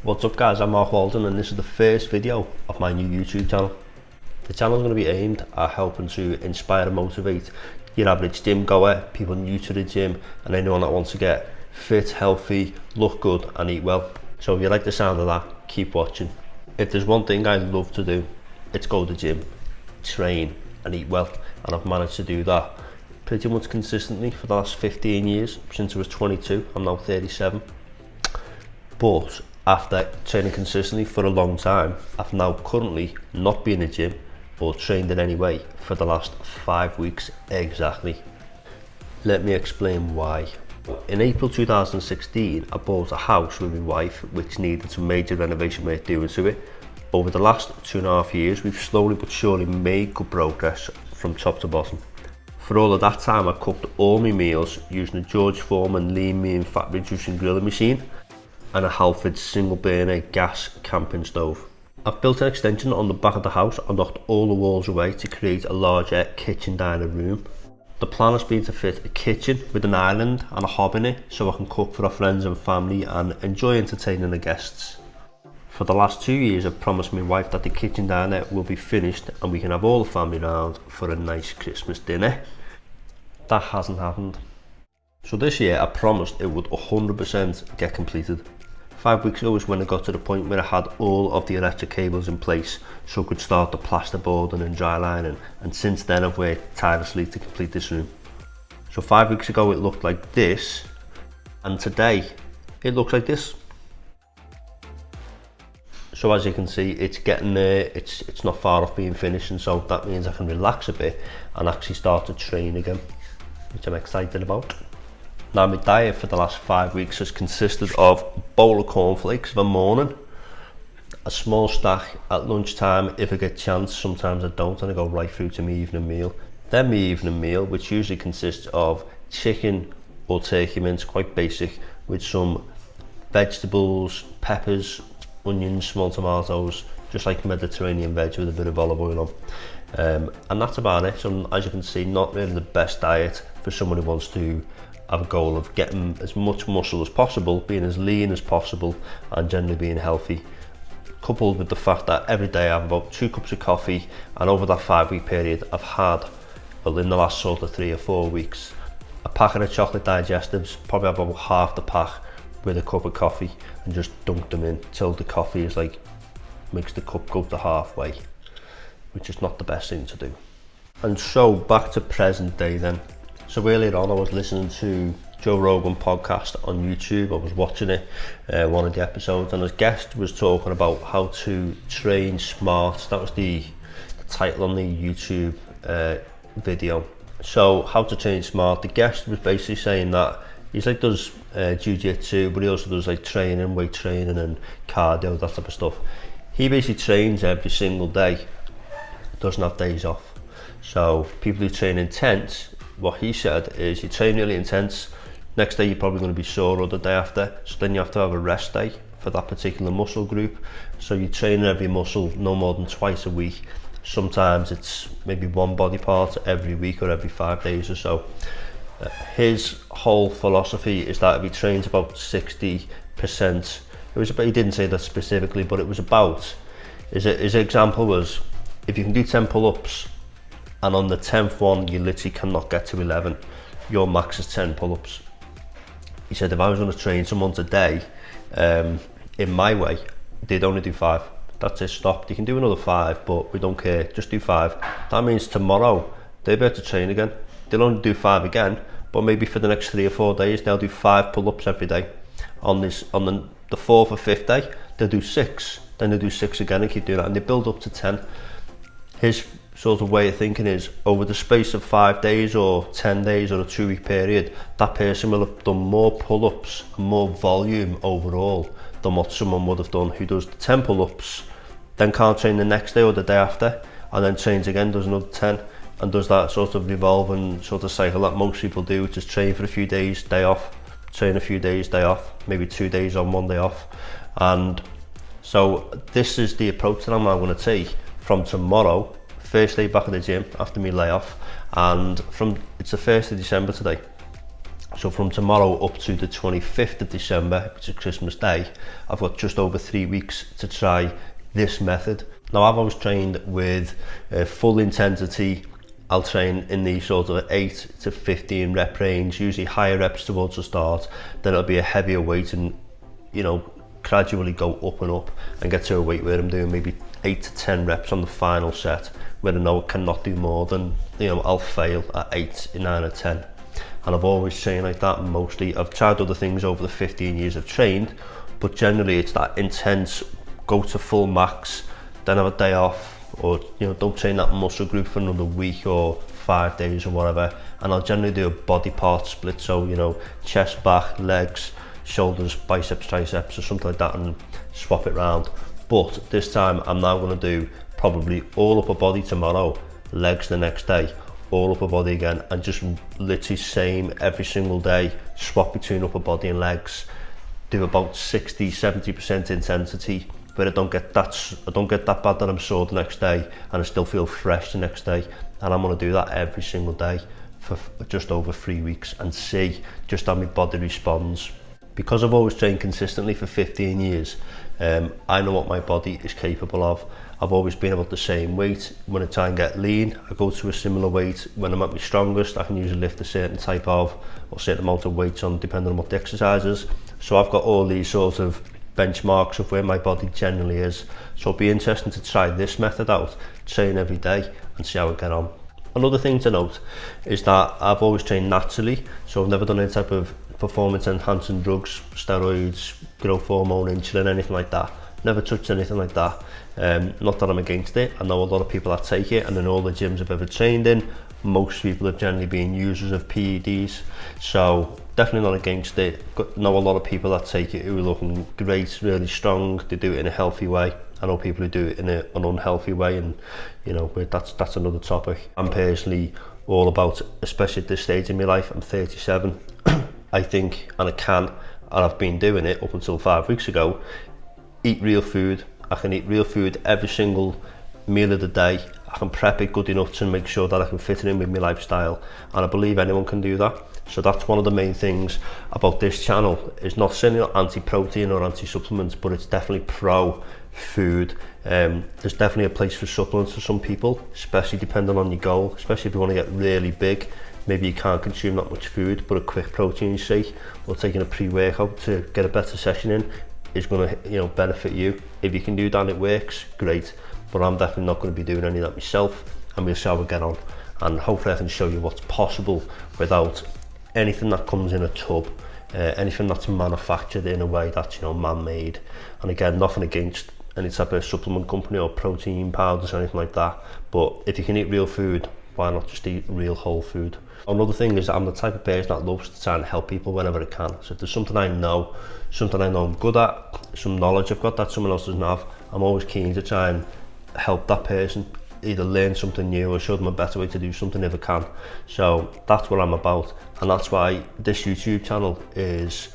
What's up guys, I'm Waldron and this is the first video of my new YouTube channel. The channel is going to be aimed at helping to inspire and motivate your average gym goer, people new to the gym and anyone that wants to get fit, healthy, look good and eat well. So if you like the sound of that, keep watching. If there's one thing I love to do, it's go to the gym, train and eat well, and I've managed to do that pretty much consistently for the last 15 years, since I was 22, I'm now 37. But after training consistently for a long time, I've now currently not been in the gym or trained in any way for the last 5 weeks exactly. Let me explain why. In April 2016, I bought a house with my wife which needed some major renovation work doing to it. Over the last 2.5 years, we've slowly but surely made good progress from top to bottom. For all of that time, I cooked all my meals using a George Foreman lean mean fat reducing grilling machine and a Halford single burner gas camping stove. I've built an extension on the back of the house and knocked all the walls away to create a larger kitchen diner room. The plan has been to fit a kitchen with an island and a hob in it so I can cook for our friends and family and enjoy entertaining the guests. For the last 2 years I've promised my wife that the kitchen diner will be finished and we can have all the family round for a nice Christmas dinner. That hasn't happened. So this year I promised it would 100% get completed. 5 weeks ago was when I got to the point where I had all of the electric cables in place so I could start the plasterboarding and dry lining, and since then I've worked tirelessly to complete this room. So 5 weeks ago it looked like this, and today it looks like this. So as you can see, it's getting there, it's not far off being finished, and so that means I can relax a bit and actually start to train again, which I'm excited about. Now my diet for the last 5 weeks has consisted of a bowl of cornflakes for the morning, a small stack at lunchtime if I get a chance, sometimes I don't and I go right through to my evening meal. Then my evening meal, which usually consists of chicken or turkey mince, quite basic, with some vegetables, peppers, onions, small tomatoes, just like Mediterranean veg with a bit of olive oil on. And that's about it. So as you can see, not really the best diet for someone who wants to have a goal of getting as much muscle as possible, being as lean as possible and generally being healthy, coupled with the fact that every day I have about 2 cups of coffee, and over that 5 week period I've had, well in the last sort of 3 or 4 weeks, a packet of chocolate digestives, probably about half the pack with a cup of coffee, and just dunk them in till the coffee is like, makes the cup go to halfway, which is not the best thing to do. And so back to present day then. So earlier on I was listening to Joe Rogan podcast on YouTube. I was watching it, one of the episodes, and his guest was talking about how to train smart. That was the title on the YouTube video. So how to train smart. The guest was basically saying that he's like does jiu-jitsu, but he also does like training, weight training and cardio, that type of stuff. He basically trains every single day, doesn't have days off. So people who train intense, what he said is you train really intense, next day you're probably going to be sore, or the day after, so then you have to have a rest day for that particular muscle group. So you train every muscle no more than twice a week. Sometimes it's maybe one body part every week or every 5 days or so. His whole philosophy is that if he trains about 60%, he didn't say that specifically, but it was about, his example was, if you can do 10 pull-ups and on the 10th one you literally cannot get to 11, your max is 10 pull-ups. He said if I was going to train someone today in my way, they'd only do 5. That's it, stop. You can do another 5, but we don't care, just do 5. That means tomorrow they'll be able to train again. They'll only do 5 again, but maybe for the next 3 or 4 days they'll do 5 pull-ups every day. On the 4th or 5th day they'll do 6, then they'll do 6 again and keep doing that, and they build up to 10. His sort of way of thinking is, over the space of 5 days or 10 days or a 2 week period, that person will have done more pull-ups and more volume overall than what someone would have done who does the 10 pull-ups, then can't train the next day or the day after, and then trains again, does another 10, and does that sort of revolving sort of cycle that most people do, which is train for a few days, day off, train a few days, day off, maybe 2 days on, 1 day off. And so this is the approach that I'm now going to take from tomorrow, first day back at the gym after my layoff, and it's the 1st of December today. So from tomorrow up to the 25th of December, which is Christmas Day, I've got just over 3 weeks to try this method. Now I've always trained with full intensity. I'll train in the sort of 8 to 15 rep range, usually higher reps towards the start, then it'll be a heavier weight and, you know, gradually go up and up and get to a weight where I'm doing maybe 8 to 10 reps on the final set, where I know I cannot do more than, you know, I'll fail at 8, 9 or 10. And I've always trained like that mostly. I've tried other things over the 15 years I've trained, but generally it's that intense, go to full max, then have a day off, or, you know, don't train that muscle group for another week or 5 days or whatever. And I'll generally do a body part split, so, you know, chest, back, legs, shoulders, biceps, triceps or something like that, and swap it round. But this time I'm now going to do probably all upper body tomorrow, legs the next day, all upper body again, and just literally same every single day, swap between upper body and legs, do about 60-70% intensity, but I don't get that bad that I'm sore the next day, and I still feel fresh the next day. And I'm going to do that every single day for just over 3 weeks and see just how my body responds. Because I've always trained consistently for 15 years, I know what my body is capable of. I've always been about the same weight. When I try and get lean, I go to a similar weight. When I'm at my strongest, I can usually lift a certain type of, or certain amount of weights on, depending on what the exercise is. So I've got all these sort of benchmarks of where my body generally is. So it'll be interesting to try this method out, train every day and see how I get on. Another thing to note is that I've always trained naturally, so I've never done any type of performance enhancing drugs, steroids, growth hormone, insulin, anything like that. Never touched anything like that. Not that I'm against it. I know a lot of people that take it, and in all the gyms I've ever trained in, most people have generally been users of PEDs, so definitely not against it. Know a lot of people that take it who are looking great, really strong. They do it in a healthy way. I know people who do it in an unhealthy way, and you know, that's another topic. I'm personally all about, especially at this stage in my life, I'm 37, I think, and I can, and I've been doing it up until 5 weeks ago, eat real food. I can eat real food every single meal of the day. I can prep it good enough to make sure that I can fit it in with my lifestyle, and I believe anyone can do that. So that's one of the main things about this channel. It's not certainly not anti-protein or anti-supplements, but it's definitely pro-food. There's definitely a place for supplements for some people, especially depending on your goal, especially if you want to get really big. Maybe you can't consume that much food, but a quick protein shake or taking a pre-workout to get a better session in is going to, you know, benefit you. If you can do that and it works, great. But I'm definitely not going to be doing any of that myself, and we'll see how we get on. And hopefully I can show you what's possible without anything that comes in a tub, anything that's manufactured in a way that's, you know, man-made. And again, nothing against any type of supplement company or protein powders or anything like that, but if you can eat real food, why not just eat real whole food? Another thing is that I'm the type of person that loves to try and help people whenever I can. So if there's something I know I'm good at, some knowledge I've got that someone else doesn't have, I'm always keen to try and help that person either learn something new or show them a better way to do something if I can. So that's what I'm about, and that's why this YouTube channel is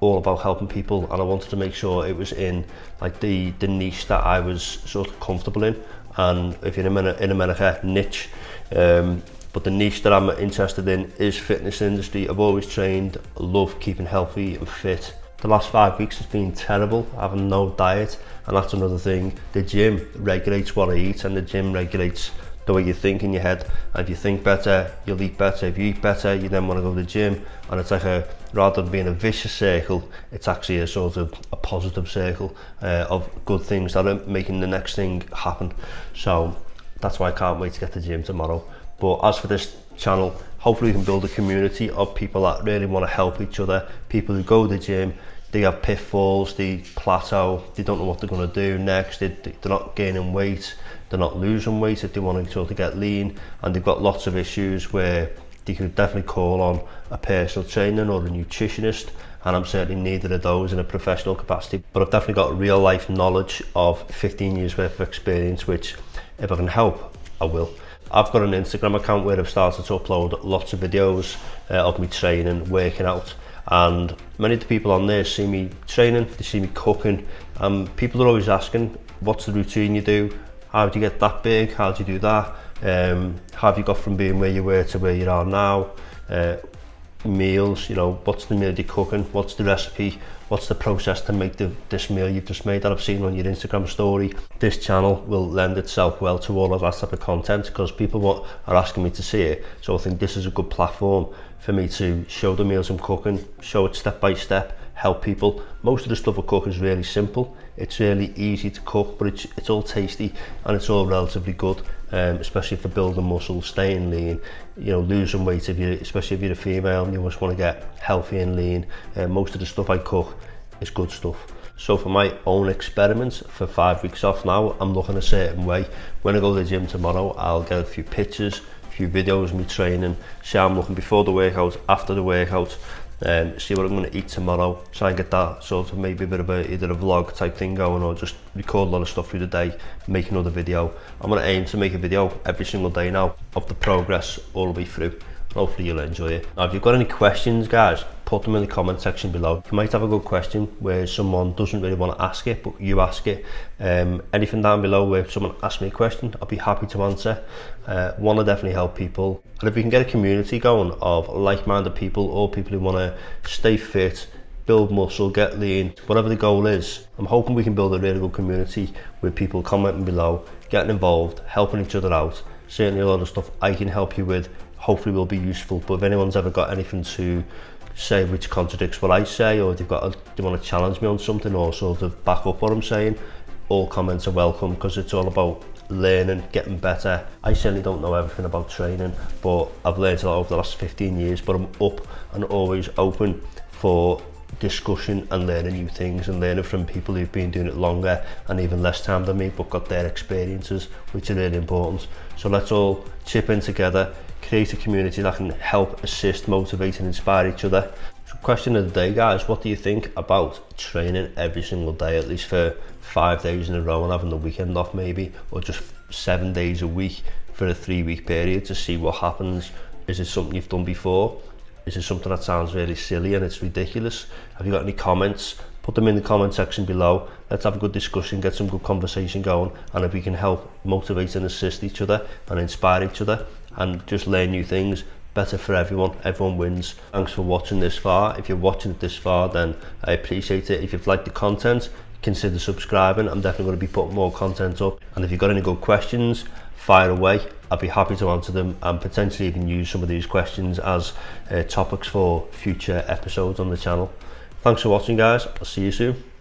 all about helping people. And I wanted to make sure it was in like the niche that I was sort of comfortable in. And if you're in America, niche, but the niche that I'm interested in is fitness industry. I've always trained, love keeping healthy and fit. The last 5 weeks has been terrible, having no diet, and that's another thing. The gym regulates what I eat, and the gym regulates the way you think in your head. And if you think better, you'll eat better. If you eat better, you then want to go to the gym, and it's like rather than being a vicious circle, it's actually a sort of a positive circle of good things that are making the next thing happen. So that's why I can't wait to get to the gym tomorrow. But as for this channel, hopefully we can build a community of people that really want to help each other, people who go to the gym, they have pitfalls, they plateau, they don't know what they're going to do next, they're not gaining weight, they're not losing weight if they want to get lean, and they've got lots of issues where they could definitely call on a personal trainer or a nutritionist, and I'm certainly neither of those in a professional capacity, but I've definitely got real life knowledge of 15 years worth of experience, which if I can help, I will. I've got an Instagram account where I've started to upload lots of videos of me training, working out, and many of the people on there see me training, they see me cooking, and people are always asking, what's the routine you do? How do you get that big? How do you do that? How have you got from being where you were to where you are now? meals, you know, what's the meal you're cooking, what's the recipe, what's the process to make this meal you've just made that I've seen on your Instagram story. This channel will lend itself well to all of that type of content because people are asking me to see it. So I think this is a good platform for me to show the meals I'm cooking, show it step by step, help people. Most of the stuff I cook is really simple. It's really easy to cook, but it's all tasty and it's all relatively good, especially for building muscle, staying lean, you know, losing weight, especially if you're a female and you just want to get healthy and lean. Most of the stuff I cook is good stuff. So for my own experiments for 5 weeks off now, I'm looking a certain way. When I go to the gym tomorrow, I'll get a few pictures, a few videos of me training, see how I'm looking before the workout, after the workout, see what I'm going to eat tomorrow, try and get that sort of maybe a bit of either a vlog type thing going or just record a lot of stuff through the day, make another video. I'm going to aim to make a video every single day now of the progress all the way through. Hopefully you'll enjoy it. Now if you've got any questions, guys, put them in the comment section below. You might have a good question where someone doesn't really want to ask it, but you ask it. Anything down below where someone asks me a question, I'll be happy to answer. Want to definitely help people. And if we can get a community going of like-minded people, or people who want to stay fit, build muscle, get lean, whatever the goal is, I'm hoping we can build a really good community with people commenting below, getting involved, helping each other out. Certainly a lot of stuff I can help you with hopefully will be useful, but if anyone's ever got anything to say which contradicts what I say, or if they want to challenge me on something or sort of back up what I'm saying, all comments are welcome because it's all about learning, getting better. I certainly don't know everything about training, but I've learned a lot over the last 15 years, but I'm up and always open for discussion and learning new things and learning from people who've been doing it longer and even less time than me, but got their experiences, which are really important. So let's all chip in together, create a community that can help, assist, motivate and inspire each other. So question of the day, guys, what do you think about training every single day, at least for 5 days in a row and having the weekend off maybe, or just 7 days a week for a 3-week period to see what happens? Is it something you've done before? Is it something that sounds really silly and it's ridiculous? Have you got any comments? Put them in the comment section below. Let's have a good discussion, get some good conversation going, and if we can help motivate and assist each other and inspire each other and just learn new things, better for everyone wins. Thanks for watching this far. If you're watching it this far, then I appreciate it. If you've liked the content, consider subscribing. I'm definitely going to be putting more content up, and if you've got any good questions, fire away. I'd be happy to answer them and potentially even use some of these questions as topics for future episodes on the channel. Thanks for watching, guys. I'll see you soon.